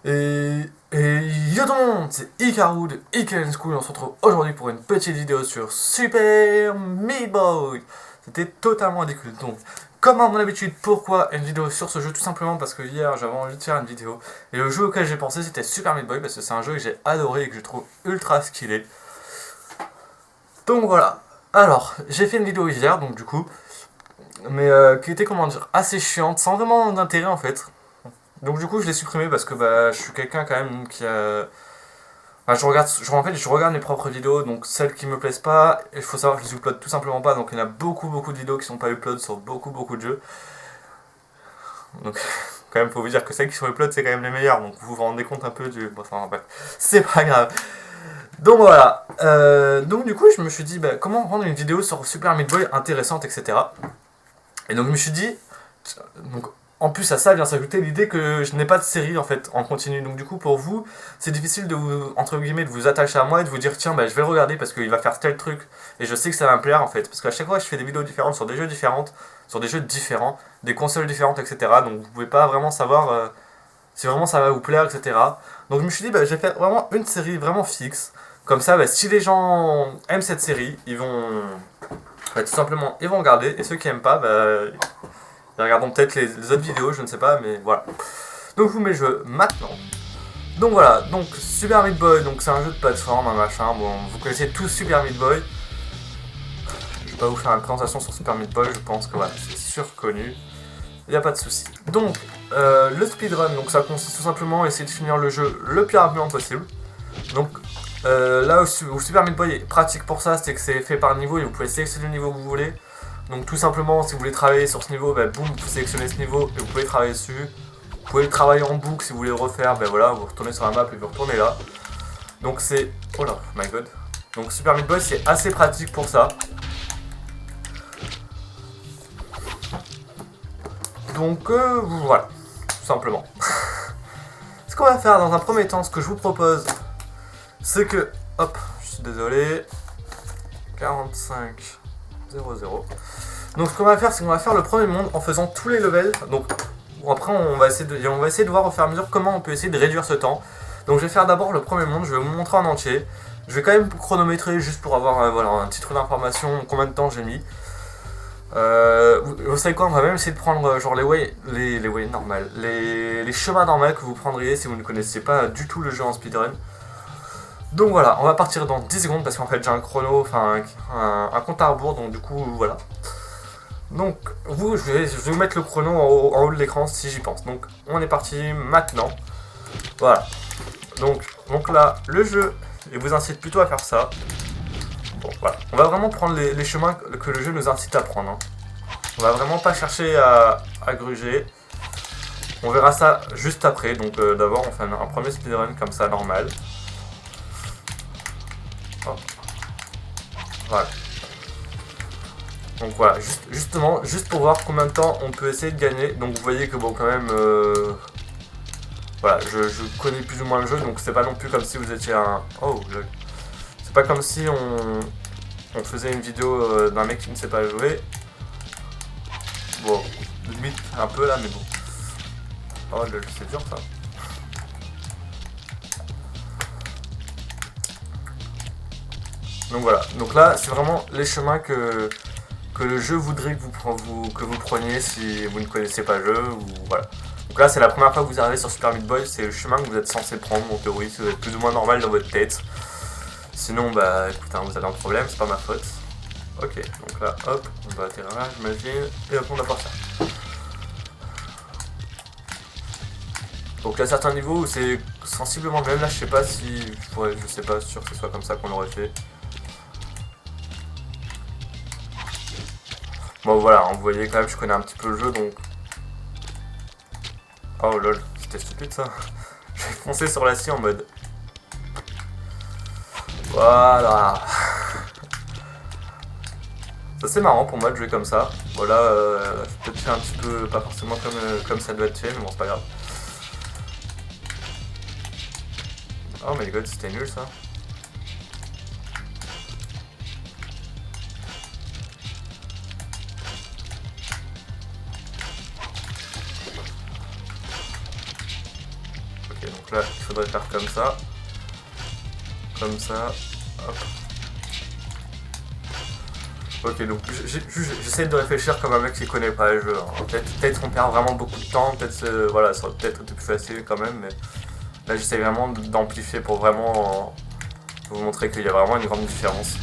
Yo tout le monde, c'est Hikaru de Hikaru School et on se retrouve aujourd'hui pour une petite vidéo sur Super Meat Boy. C'était totalement ridicule. Donc, comme à mon habitude, pourquoi une vidéo sur ce jeu? Tout simplement parce que hier j'avais envie de faire une vidéo et le jeu auquel j'ai pensé c'était Super Meat Boy parce que c'est un jeu que j'ai adoré et que je trouve ultra skillé. Donc voilà. Alors, j'ai fait une vidéo hier, donc du coup, mais qui était comment dire assez chiante, sans vraiment d'intérêt en fait. Donc du coup je l'ai supprimé parce que bah, je suis quelqu'un quand même qui a... Enfin, en fait, je regarde mes propres vidéos, donc celles qui me plaisent pas, il faut savoir que je les upload tout simplement pas, donc il y en a beaucoup de vidéos qui sont pas upload sur beaucoup de jeux. Donc quand même faut vous dire que celles qui sont upload c'est quand même les meilleures, donc vous vous rendez compte un peu du... Bon, enfin bref, c'est pas grave. Donc voilà, donc du coup je me suis dit bah, comment rendre une vidéo sur Super Meat Boy intéressante, etc. Et donc je me suis dit, donc en plus à ça vient s'ajouter l'idée que je n'ai pas de série en fait en continu. Donc du coup pour vous, c'est difficile de vous entre guillemets de vous attacher à moi et de vous dire tiens bah je vais le regarder parce qu'il va faire tel truc et je sais que ça va me plaire en fait. Parce qu'à chaque fois je fais des vidéos différentes sur des jeux différentes, sur des jeux différents, des consoles différentes, etc. Donc vous pouvez pas vraiment savoir si vraiment ça va vous plaire, etc. Donc je me suis dit bah je vais faire vraiment une série vraiment fixe. Comme ça, bah, si les gens aiment cette série, ils vont bah, tout simplement ils vont regarder et ceux qui aiment pas, bah, regardons peut-être les autres vidéos, je ne sais pas, mais voilà. Donc je vous mets le jeu maintenant. Donc voilà, donc Super Meat Boy, donc c'est un jeu de plateforme, un machin. Bon, vous connaissez tous Super Meat Boy. Je vais pas vous faire une présentation sur Super Meat Boy, je pense que voilà, c'est surconnu. Il n'y a pas de souci. Donc, le speedrun, donc ça consiste tout simplement à essayer de finir le jeu le plus rapidement possible. Donc, là où Super Meat Boy est pratique pour ça, c'est que c'est fait par niveau et vous pouvez sélectionner le niveau que vous voulez. Donc tout simplement, si vous voulez travailler sur ce niveau, bah, boum, vous sélectionnez ce niveau et vous pouvez travailler dessus. Vous pouvez le travailler en boucle si vous voulez le refaire, ben voilà, vous retournez sur la map et vous retournez là. Donc c'est... Oh là, my god. Donc Super Meat Boy c'est assez pratique pour ça. Donc voilà, tout simplement. Ce qu'on va faire dans un premier temps, ce que je vous propose, c'est que... Hop, je suis désolé. 45 00. Donc ce qu'on va faire, c'est qu'on va faire le premier monde en faisant tous les levels. Donc après on va essayer de voir au fur et à mesure comment on peut essayer de réduire ce temps. Donc je vais faire d'abord le premier monde, je vais vous montrer en entier. Je vais quand même chronométrer juste pour avoir voilà, un titre d'information, combien de temps j'ai mis. Vous savez quoi, on va même essayer de prendre genre les ways normales, les chemins normaux que vous prendriez si vous ne connaissiez pas du tout le jeu en speedrun. Donc voilà, on va partir dans 10 secondes parce qu'en fait j'ai un chrono, enfin un compte à rebours, donc du coup voilà. Donc je vais vous mettre le chrono en haut de l'écran si j'y pense. Donc on est parti maintenant. Voilà. Donc là, le jeu, il vous incite plutôt à faire ça. Bon voilà. On va vraiment prendre les chemins que le jeu nous incite à prendre. Hein. On va vraiment pas chercher à gruger. On verra ça juste après. Donc d'abord on fait un premier speedrun comme ça, normal. Hop. Voilà. Donc voilà, justement, juste pour voir combien de temps on peut essayer de gagner. Donc vous voyez que bon quand même, voilà, je connais plus ou moins le jeu, donc c'est pas non plus comme si vous étiez un... Oh, c'est pas comme si on faisait une vidéo d'un mec qui ne sait pas jouer. Bon, limite un peu là, mais bon. Oh, c'est dur ça. Donc voilà, donc là c'est vraiment les chemins que le jeu voudrait que vous preniez si vous ne connaissez pas le jeu, ou voilà. Donc là c'est la première fois que vous arrivez sur Super Meat Boy, c'est le chemin que vous êtes censé prendre en théorie, si vous êtes plus ou moins normal dans votre tête. Sinon bah écoute, hein, vous avez un problème, c'est pas ma faute. Ok, donc là hop, on va atterrir là j'imagine, et hop on va partir. Donc il y a certains niveaux où c'est sensiblement le même, là je sais pas si, je sais pas sûr que ce soit comme ça qu'on l'aurait fait. Bon voilà, vous voyez quand même, je connais un petit peu le jeu donc... Oh lol, c'était stupide ça. Je vais foncer sur la scie en mode... Voilà. Ça c'est marrant pour moi de jouer comme ça. Voilà, j'ai peut-être fait un petit peu, pas forcément comme ça doit être fait, mais bon c'est pas grave. Oh my god, c'était nul ça. Ok, donc là, il faudrait faire comme ça. Comme ça. Hop. Ok, donc j'essaie de réfléchir comme un mec qui connaît pas le jeu. Hein. Peut-être on perd vraiment beaucoup de temps, peut-être voilà, ça aurait peut-être été plus facile quand même, mais là j'essaie vraiment d'amplifier pour vraiment vous montrer qu'il y a vraiment une grande différence.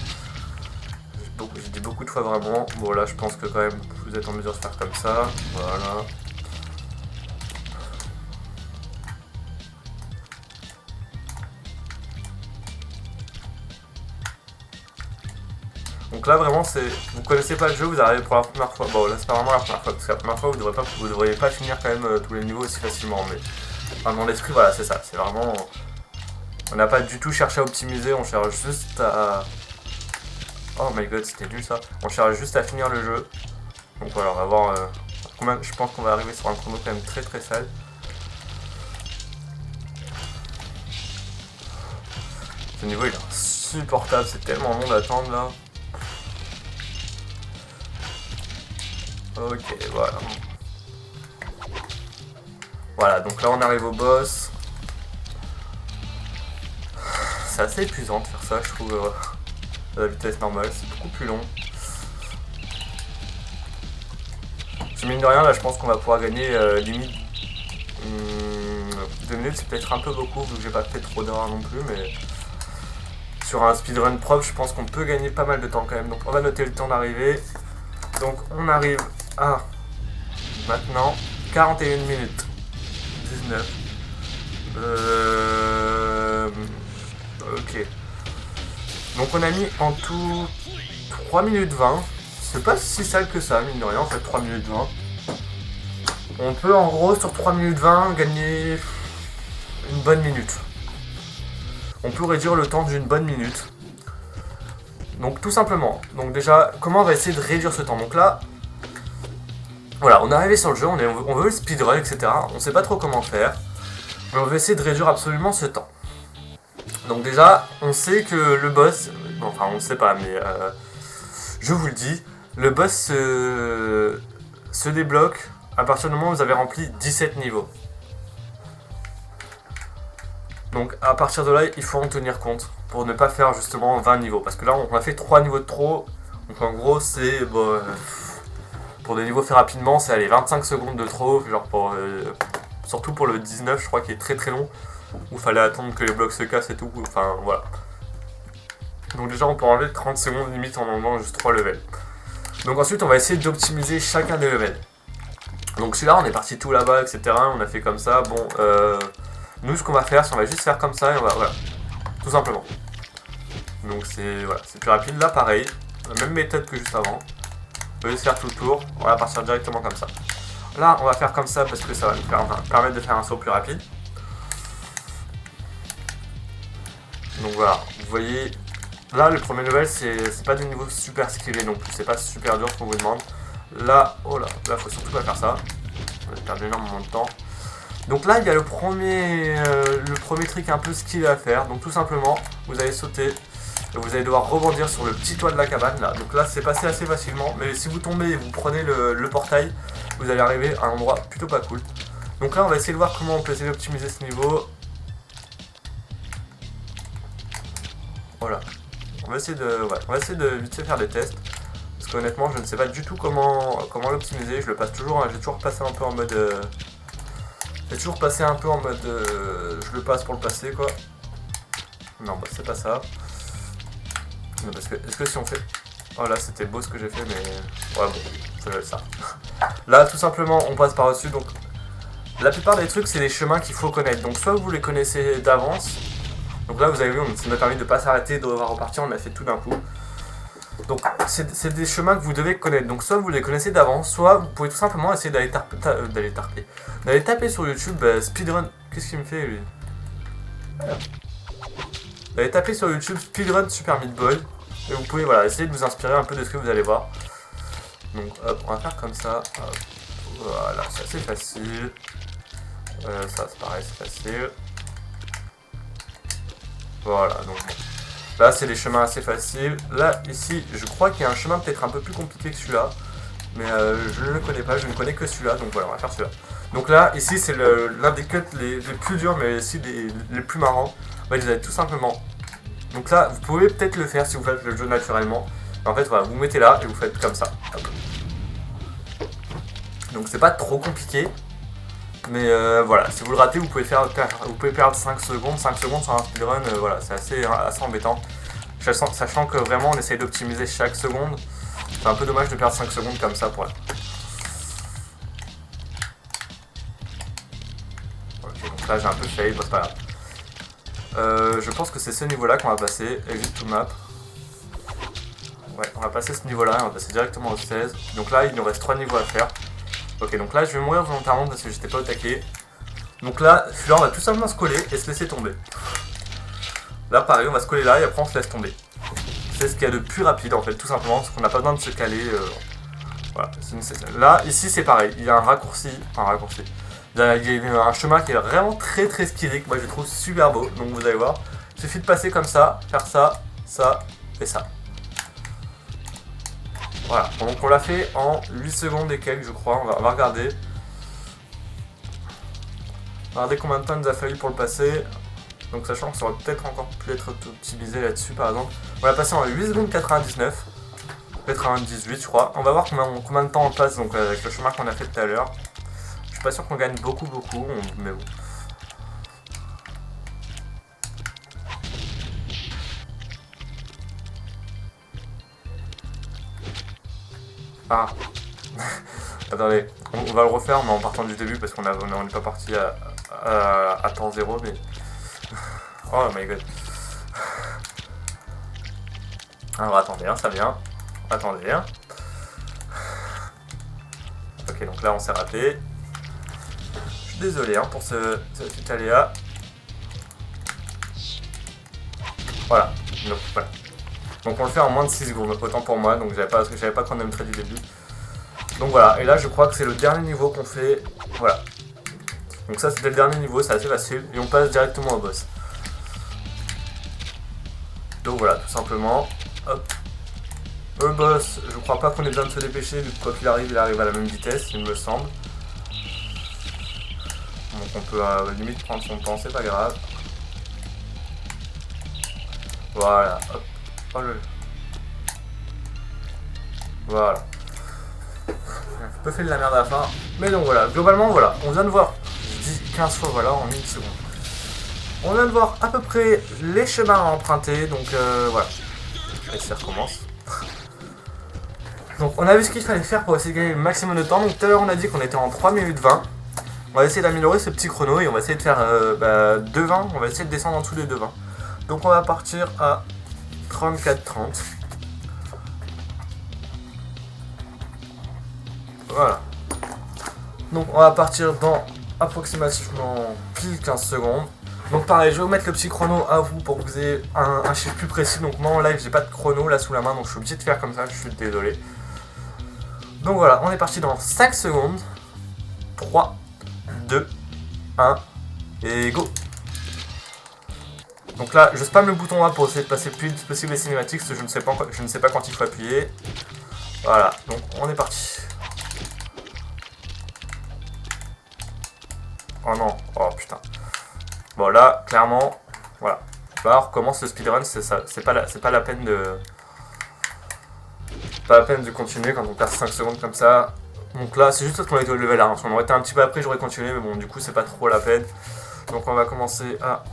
J'ai dit beaucoup de fois vraiment. Bon là je pense que quand même vous êtes en mesure de faire comme ça. Voilà. Donc là vraiment c'est. Vous connaissez pas le jeu, vous arrivez pour la première fois. Bon là c'est pas vraiment la première fois, parce que la première fois vous devriez pas finir quand même tous les niveaux aussi facilement. Mais enfin, dans l'esprit voilà c'est ça. C'est vraiment. On n'a pas du tout cherché à optimiser, on cherche juste à. Oh my god, c'était nul ça. On cherche juste à finir le jeu. Donc voilà, on va voir combien. Je pense qu'on va arriver sur un chrono quand même très très sale. Ce niveau il est insupportable, c'est tellement long d'attendre là. Ok, voilà. Voilà, donc là on arrive au boss. C'est assez épuisant de faire ça, je trouve, à la vitesse normale, c'est beaucoup plus long. Mine de rien, là je pense qu'on va pouvoir gagner limite 2 minutes, c'est peut-être un peu beaucoup vu que j'ai pas fait trop d'heures non plus, mais sur un speedrun propre, je pense qu'on peut gagner pas mal de temps quand même. Donc on va noter le temps d'arrivée. Donc on arrive à maintenant 41 minutes 19. Ok. Donc on a mis en tout 3 minutes 20. C'est pas si sale que ça, mine de rien, en fait 3 minutes 20. On peut en gros sur 3 minutes 20 gagner une bonne minute. On peut réduire le temps d'une bonne minute. Donc tout simplement. Donc déjà, comment on va essayer de réduire ce temps? Donc là, voilà, on est arrivé sur le jeu, on veut le speedrun, etc. On sait pas trop comment faire. Mais on veut essayer de réduire absolument ce temps. Donc déjà, on sait que le boss... Bon, enfin, on ne sait pas, mais... je vous le dis, le boss se débloque à partir du moment où vous avez rempli 17 niveaux. Donc à partir de là, il faut en tenir compte pour ne pas faire justement 20 niveaux. Parce que là, on a fait 3 niveaux de trop. Donc en gros, c'est... Bon, pour des niveaux faits rapidement, c'est aller 25 secondes de trop. Genre pour... surtout pour le 19, je crois qu'il est très très long. Où il fallait attendre que les blocs se cassent et tout. Enfin, voilà. Donc déjà, on peut enlever 30 secondes limite en enlevant juste 3 levels. Donc ensuite, on va essayer d'optimiser chacun des levels. Donc celui-là, on est parti tout là-bas, etc. On a fait comme ça. Bon, nous, ce qu'on va faire, c'est on va juste faire comme ça et on va... Voilà. Tout simplement. Donc c'est voilà, c'est plus rapide. Là, pareil. La même méthode que juste avant. On va juste faire tout le tour. On va partir directement comme ça. Là, on va faire comme ça parce que ça va nous permettre de faire un saut plus rapide. Donc voilà, vous voyez... Là, le premier level, c'est pas du niveau super skillé non plus. C'est pas super dur ce qu'on vous demande. Là, oh là, là, faut surtout pas faire ça. On a perdu énormément de temps. Donc là, il y a le premier truc un peu skillé à faire. Donc tout simplement, vous allez sauter. Et vous allez devoir rebondir sur le petit toit de la cabane là. Donc là, c'est passé assez facilement. Mais si vous tombez et vous prenez le portail, vous allez arriver à un endroit plutôt pas cool. Donc là, on va essayer de voir comment on peut essayer d'optimiser ce niveau. Voilà. On va essayer de vite fait faire des tests. Parce qu'honnêtement, je ne sais pas du tout comment l'optimiser. Je le passe toujours, j'ai toujours passé un peu en mode... je le passe pour le passer quoi. Non, bah c'est pas ça. Non, parce que, est-ce que si on fait... Oh là, c'était beau ce que j'ai fait, mais... Ouais, bon, ça va être ça. Là, tout simplement, on passe par-dessus, donc... La plupart des trucs, c'est les chemins qu'il faut connaître. Donc soit vous les connaissez d'avance. Donc là, vous avez vu, ça m'a permis de ne pas s'arrêter, de devoir repartir, on a fait tout d'un coup. Donc c'est des chemins que vous devez connaître. Donc soit vous les connaissez d'avance, soit vous pouvez tout simplement essayer d'aller taper sur YouTube speedrun. Qu'est-ce qu'il me fait lui? D'aller taper sur YouTube speedrun Super Meat Boy. Et vous pouvez voilà, essayer de vous inspirer un peu de ce que vous allez voir. Donc hop, on va faire comme ça. Hop. Voilà, c'est assez facile. Ça c'est pareil, c'est facile. Voilà, donc bon. Là, c'est des chemins assez faciles. Là, ici, je crois qu'il y a un chemin peut-être un peu plus compliqué que celui-là. Mais je ne le connais pas, je ne connais que celui-là. Donc voilà, on va faire celui-là. Donc là, ici, c'est l'un des cuts les plus durs, mais aussi les plus marrants. En fait, vous avez tout simplement... Donc là, vous pouvez peut-être le faire si vous faites le jeu naturellement. En fait, voilà, vous mettez là et vous faites comme ça. Hop. Donc c'est pas trop compliqué. Mais voilà, si vous le ratez, vous pouvez perdre 5 secondes. 5 secondes sur un speedrun, voilà, c'est assez embêtant. Sachant que vraiment, on essaye d'optimiser chaque seconde. C'est un peu dommage de perdre 5 secondes comme ça pour elle. Ok, donc là j'ai un peu fail, bon, c'est pas grave. Je pense que c'est ce niveau là qu'on va passer, exit to map. Ouais, on va passer ce niveau là, on va passer directement au 16. Donc là il nous reste 3 niveaux à faire. Ok, donc là je vais mourir volontairement parce que j'étais pas au taquet. Donc là, celui-là on va tout simplement se coller et se laisser tomber. Là pareil, on va se coller là et après on se laisse tomber. C'est ce qu'il y a de plus rapide en fait, tout simplement, parce qu'on n'a pas besoin de se caler. Voilà. Là, ici c'est pareil, il y a un raccourci. Il y a un chemin qui est vraiment très skillique, moi je le trouve super beau, donc vous allez voir. Il suffit de passer comme ça, faire ça, ça et ça. Voilà, donc on l'a fait en 8 secondes et quelques je crois, on va regarder. Regardez combien de temps il nous a fallu pour le passer. Donc sachant que ça aurait peut-être encore pu être optimisé là-dessus par exemple. On l'a passé en 8 secondes 99. 98 je crois. On va voir combien de temps on passe donc avec le chemin qu'on a fait tout à l'heure. Je suis pas sûr qu'on gagne beaucoup, mais bon. Ah. Attendez, on va le refaire mais en partant du début parce qu'on n'est pas parti à temps zéro mais... Oh my god. Alors attendez, hein, ça vient. Attendez. Hein. Ok, donc là on s'est raté. Je suis désolé hein, pour ce petit aléa. Voilà. Donc on le fait en moins de 6 secondes, autant pour moi, donc j'avais pas chronométré du début. Donc voilà, et là je crois que c'est le dernier niveau qu'on fait. Voilà. Donc ça c'était le dernier niveau, c'est assez facile, et on passe directement au boss. Donc voilà, tout simplement. Hop. Le boss, je crois pas qu'on ait besoin de se dépêcher, vu que quoi qu'il arrive, il arrive à la même vitesse, il me semble. Donc on peut limite prendre son temps, c'est pas grave. Voilà, hop. Oh, voilà. J'ai un peu fait de la merde à la fin. Mais donc voilà, globalement voilà, on vient de voir, je dis 15 fois voilà en 1 seconde. On vient de voir à peu près les chemins à emprunter, donc voilà. Et ça recommence. Donc on a vu ce qu'il fallait faire pour essayer de gagner le maximum de temps. Donc tout à l'heure on a dit qu'on était en 3 minutes 20. On va essayer d'améliorer ce petit chrono et on va essayer de faire 2,20. On va essayer de descendre en dessous des 2,20. Donc on va partir à 34,30. Voilà. Donc on va partir dans approximativement pile 15 secondes. Donc pareil, je vais vous mettre le petit chrono à vous pour que vous ayez un chiffre plus précis. Donc moi en live j'ai pas de chrono là sous la main, donc je suis obligé de faire comme ça, je suis désolé. Donc voilà, on est parti dans 5 secondes. 3, 2, 1 et go. Donc là, je spam le bouton A pour essayer de passer le plus vite possible les cinématiques, parce que je ne sais pas quand il faut appuyer. Voilà, donc on est parti. Oh non, oh putain. Bon là, clairement, voilà. Là, on recommence le speedrun, c'est pas la peine de... Pas la peine de continuer quand on perd 5 secondes comme ça. Donc là, c'est juste parce qu'on a été au level 1. Si on aurait été un petit peu après, j'aurais continué, mais bon, du coup, c'est pas trop la peine. Donc on va commencer à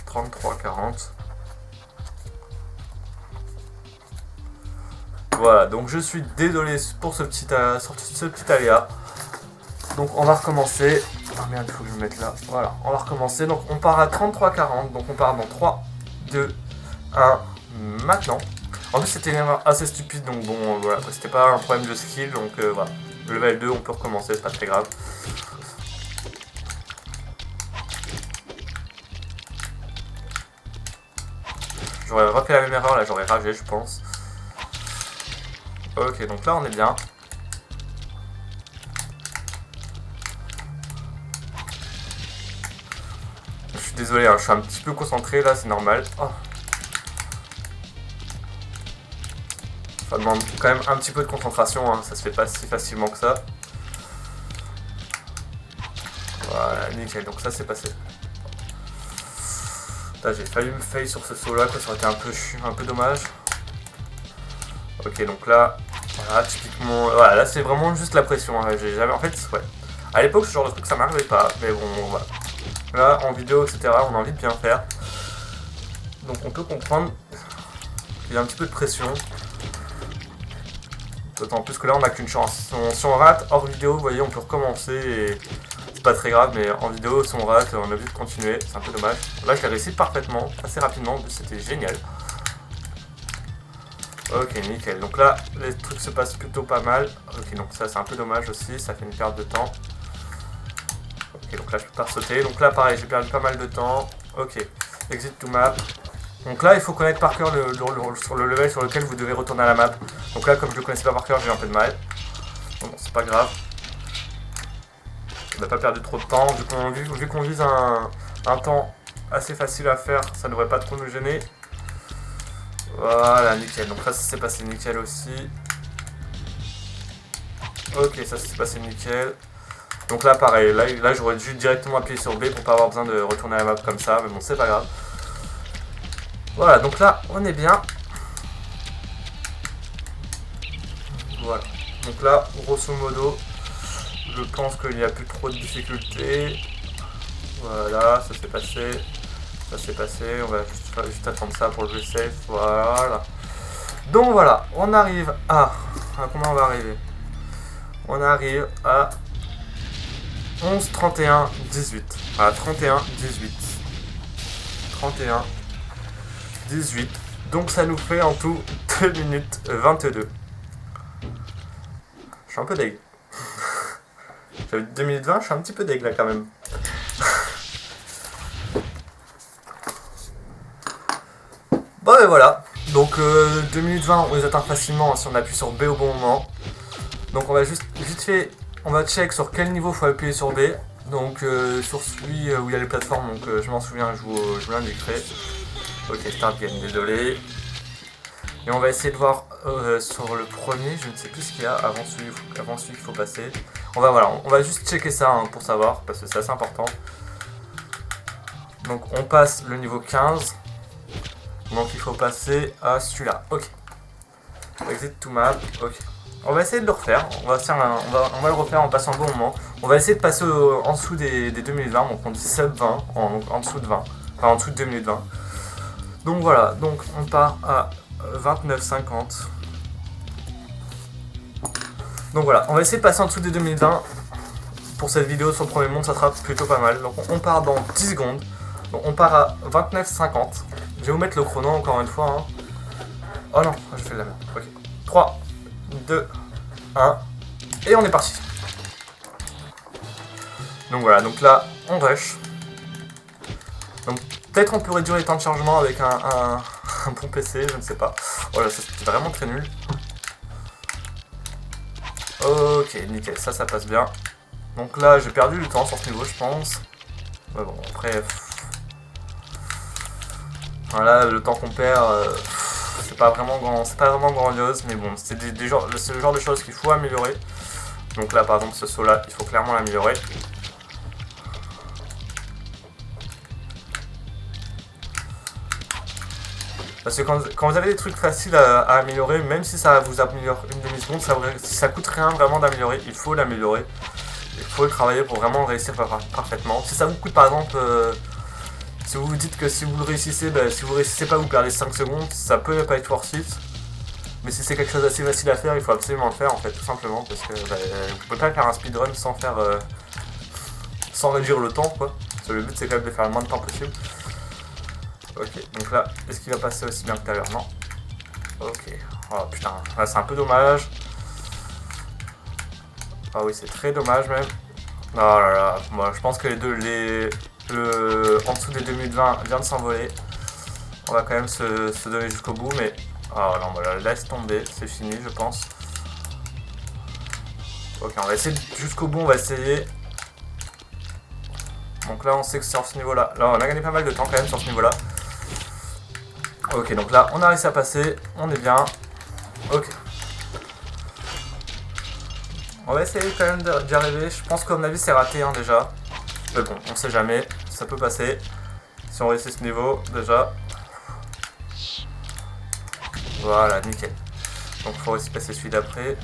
33-40. Voilà, donc je suis désolé pour ce petit aléa. Donc on va recommencer. Ah merde, il faut que je me mette là. Voilà, on va recommencer. Donc on part à 33-40. Donc on part dans 3, 2, 1, maintenant. En plus c'était une erreur assez stupide, donc bon voilà, c'était pas un problème de skill, donc voilà. Level 2, on peut recommencer, c'est pas très grave. J'aurais refait la même erreur, là j'aurais ragé je pense. Ok, donc là on est bien. Je suis désolé, hein, je suis un petit peu concentré là, c'est normal. Oh. Ça demande quand même un petit peu de concentration, hein, ça se fait pas si facilement que ça. Voilà, nickel, donc ça c'est passé. J'ai failli me fail sur ce saut là, quoi, ça aurait été un peu dommage. Ok, donc là, voilà, typiquement, voilà, là c'est vraiment juste la pression. Hein. J'ai jamais, en fait, ouais. À l'époque, ce genre de truc ça m'arrivait pas, mais bon, voilà. Là, en vidéo, etc., on a envie de bien faire. Donc on peut comprendre qu'il y a un petit peu de pression. D'autant plus que là, on n'a qu'une chance. Si on rate hors vidéo, vous voyez, on peut recommencer et c'est pas très grave, mais en vidéo, si on rate, on est obligé de continuer. C'est un peu dommage. Là, je l'ai réussi parfaitement, assez rapidement, c'était génial. Ok, nickel. Donc là, les trucs se passent plutôt pas mal. Ok, donc ça, c'est un peu dommage aussi, ça fait une perte de temps. Ok, donc là, je peux pas sauter. Donc là, pareil, j'ai perdu pas mal de temps. Ok, exit to map. Donc là, il faut connaître par cœur sur le level sur lequel vous devez retourner à la map. Donc là, comme je le connaissais pas par cœur, j'ai un peu de mal. Bon, c'est pas grave. On n'a pas perdu trop de temps. Vu qu'on vise un temps assez facile à faire, ça ne devrait pas trop nous gêner. Voilà, nickel. Donc là, ça s'est passé nickel aussi. Ok, ça s'est passé nickel. Donc là, pareil. Là j'aurais dû directement appuyer sur B pour pas avoir besoin de retourner à la map comme ça. Mais bon, c'est pas grave. Voilà, donc là, on est bien. Voilà. Donc là, grosso modo, je pense qu'il n'y a plus trop de difficultés. Voilà, ça s'est passé. Ça s'est passé. On va juste attendre ça pour le jeu safe. Voilà. Donc voilà, on arrive à combien on va arriver? On arrive à 11, 31, 18. Voilà, 31, 18. 31, 18. Donc ça nous fait en tout 2 minutes 22. Je suis un peu deg. J'avais 2 minutes 20, je suis un petit peu deg là quand même. Bon et voilà. Donc 2 minutes 20, on les atteint facilement si on appuie sur B au bon moment. Donc on va juste vite fait, on va check sur quel niveau il faut appuyer sur B. Donc sur celui où il y a les plateformes, donc je m'en souviens, je vous l'indiquerai. Ok, start game, désolé. Et on va essayer de voir sur le premier, je ne sais plus ce qu'il y a avant celui qu'il faut passer. On va juste checker ça hein, pour savoir, parce que c'est assez important. Donc on passe le niveau 15. Donc il faut passer à celui-là. Ok. Exit to map. Ok. On va essayer de le refaire. On va le refaire en passant le bon moment. On va essayer de passer en dessous des 2 minutes 20. Donc on dit sub 20. En dessous de 20. Enfin en dessous de 2 minutes 20. Donc voilà. Donc on part à 29,50. Donc voilà. On va essayer de passer en dessous des 2 minutes 20. Pour cette vidéo sur le premier monde, ça sera plutôt pas mal. Donc on part dans 10 secondes. Donc on part à 29,50. Je vais vous mettre le chrono encore une fois. Hein. Oh non, je fais de la merde. Ok. 3, 2, 1. Et on est parti. Donc voilà, donc là, on rush. Donc peut-être on peut réduire les temps de chargement avec un bon PC, je ne sais pas. Voilà, ça c'était vraiment très nul. Ok, nickel, ça passe bien. Donc là, j'ai perdu du temps sur ce niveau, je pense. Mais bon, après... Voilà, le temps qu'on perd, c'est pas vraiment grandiose, mais bon, c'est le genre de choses qu'il faut améliorer. Donc là, par exemple, ce saut-là, il faut clairement l'améliorer. Parce que quand vous avez des trucs faciles à améliorer, même si ça vous améliore une demi-seconde, ça coûte rien vraiment d'améliorer, il faut l'améliorer. Il faut le travailler pour vraiment réussir parfaitement. Si ça vous coûte par exemple... si vous vous dites que si vous le réussissez, si vous réussissez pas, vous perdez 5 secondes, ça peut ne pas être worth it. Mais si c'est quelque chose d'assez facile à faire, il faut absolument le faire en fait, tout simplement. Parce que vous pouvez pas faire un speedrun sans réduire le temps quoi. Parce que le but c'est quand même de faire le moins de temps possible. Ok, donc là, est-ce qu'il va passer aussi bien que tout à l'heure? Non. Ok. Oh putain, là c'est un peu dommage. Ah oui, c'est très dommage même. Oh là là, moi je pense que en dessous des 2 minutes 20 vient de s'envoler. On va quand même se donner jusqu'au bout, mais... Oh non, voilà, laisse tomber, c'est fini je pense. Ok, on va essayer jusqu'au bout, on va essayer. Donc là on sait que sur ce niveau là, on a gagné pas mal de temps quand même sur ce niveau là. Ok, donc là on a réussi à passer, on est bien. Ok. On va essayer quand même d'y arriver, je pense qu'à mon avis c'est raté hein, déjà. Mais bon, on sait jamais, ça peut passer. Si on réussit ce niveau, déjà. Voilà, nickel. Donc il faut aussi passer celui d'après.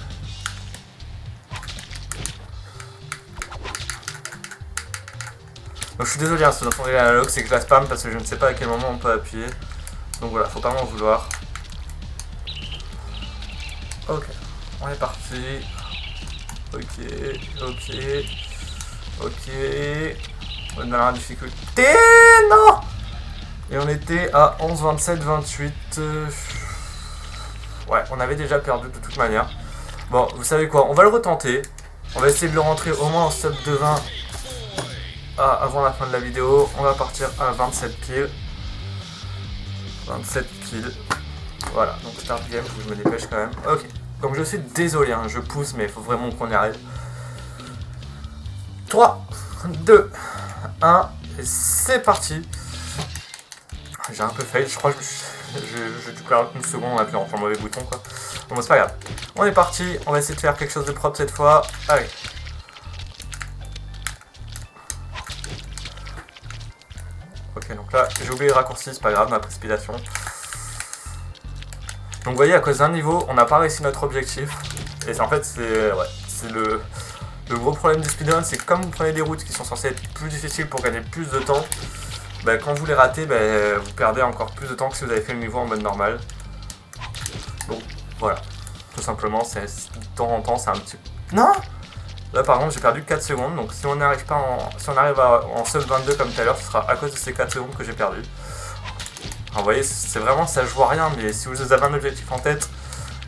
Donc je suis désolé, hein, si vous entendez l'analogue, c'est que je la spam parce que je ne sais pas à quel moment on peut appuyer. Donc voilà, faut pas m'en vouloir. Ok, on est parti. Ok. On est dans la difficulté. Non. Et on était à 11, 27, 28. Ouais, on avait déjà perdu de toute manière. Bon, vous savez quoi, on va le retenter. On va essayer de le rentrer au moins en sub de 20 avant la fin de la vidéo. On va partir à 27 kills. 27 kills. Voilà, donc start game, faut que je me dépêche quand même. Ok, donc je suis désolé, hein, je pousse, mais il faut vraiment qu'on y arrive. 3, 2, 1, et c'est parti. J'ai un peu fail, je crois que j'ai dû perdre une seconde en appuyant sur le mauvais bouton quoi. Bon, c'est pas grave. On est parti, on va essayer de faire quelque chose de propre cette fois. Allez. Ok, donc là, j'ai oublié le raccourci, c'est pas grave, ma précipitation. Donc vous voyez, à cause d'un niveau, on n'a pas réussi notre objectif. Et en fait, c'est le gros problème du speedrun, c'est que comme vous prenez des routes qui sont censées être plus difficiles pour gagner plus de temps, bah, quand vous les ratez, bah, vous perdez encore plus de temps que si vous avez fait le niveau en mode normal. Donc voilà, tout simplement, c'est de temps en temps, c'est un petit... Non. Là par contre, j'ai perdu 4 secondes, donc si on n'arrive pas si on arrive en sub 22 comme tout à l'heure, ce sera à cause de ces 4 secondes que j'ai perdu. Alors, vous voyez, c'est vraiment, ça joue à rien, mais si vous avez un objectif en tête,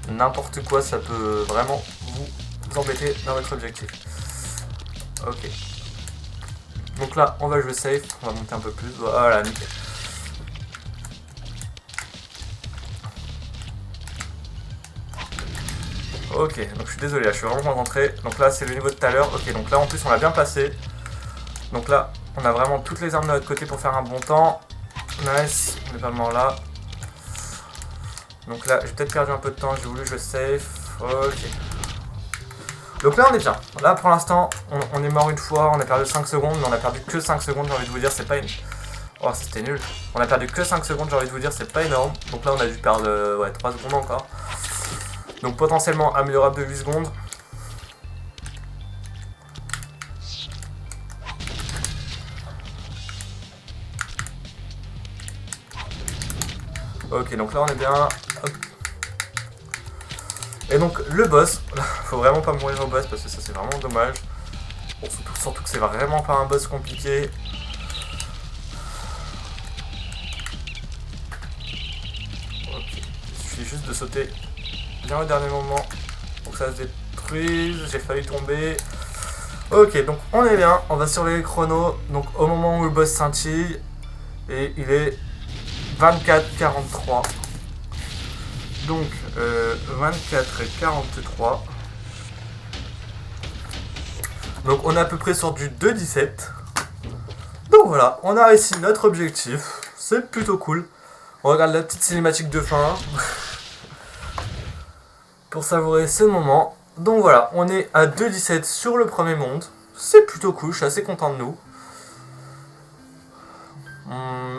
n'importe quoi, ça peut vraiment vous embêter dans votre objectif. Ok. Donc là, on va jouer safe, on va monter un peu plus, voilà, nickel. Ok, donc je suis désolé, là, je suis vraiment concentré. Donc là, c'est le niveau de tout à l'heure. Ok, donc là, en plus, on l'a bien passé. Donc là, on a vraiment toutes les armes de notre côté pour faire un bon temps. Nice, on est pas mort là. Donc là, j'ai peut-être perdu un peu de temps, j'ai voulu jouer safe. Ok. Donc là, on est bien. Là, pour l'instant, on est mort une fois, on a perdu 5 secondes, mais on a perdu que 5 secondes, j'ai envie de vous dire, c'est pas une... Oh, c'était nul. On a perdu que 5 secondes, j'ai envie de vous dire, c'est pas énorme. Donc là, on a dû perdre ouais, 3 secondes encore. Donc potentiellement améliorable de 8 secondes. Ok, donc là on est bien. Hop. Et donc le boss, faut vraiment pas mourir au boss parce que ça c'est vraiment dommage. Bon, surtout que c'est vraiment pas un boss compliqué. Ok, il suffit juste de sauter bien au dernier moment pour que ça se détruise. J'ai failli tomber. Ok, donc on est bien, on va surveiller le chrono. Donc au moment où le boss scintille, et il est 24-43. Donc 24-43. Donc on est à peu près sur du 2-17. Donc voilà, on a réussi notre objectif. C'est plutôt cool. On regarde la petite cinématique de fin. Pour savourer ce moment. Donc voilà, on est à 2-17 sur le premier monde. C'est plutôt cool, je suis assez content de nous.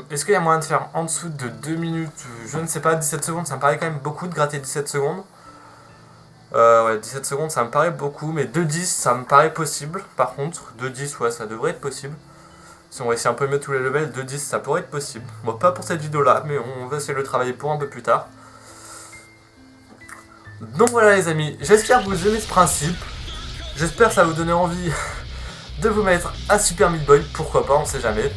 Est-ce qu'il y a moyen de faire en dessous de 2 minutes? Je ne sais pas, 17 secondes, ça me paraît quand même beaucoup de gratter 17 secondes. Ouais, 17 secondes, ça me paraît beaucoup, mais 2-10, ça me paraît possible. Par contre, 2-10, ouais, ça devrait être possible. Si on réussit un peu mieux tous les levels, 2-10, ça pourrait être possible. Bon, pas pour cette vidéo-là, mais on va essayer de le travailler pour un peu plus tard. Donc voilà les amis, j'espère que vous aimez ce principe. J'espère que ça va vous donner envie de vous mettre à Super Meat Boy, pourquoi pas, on sait jamais.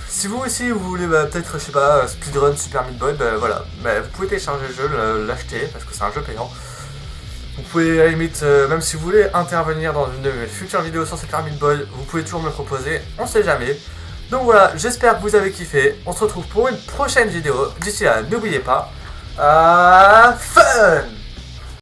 Si vous aussi vous voulez peut-être, je sais pas, speedrun Super Meat Boy, voilà, vous pouvez télécharger le jeu, l'acheter, parce que c'est un jeu payant. Vous pouvez à la limite, même si vous voulez intervenir dans une de mes futures vidéos sur Super Meat Boy, vous pouvez toujours me le proposer, on sait jamais. Donc voilà, j'espère que vous avez kiffé, on se retrouve pour une prochaine vidéo. D'ici là, n'oubliez pas, fun!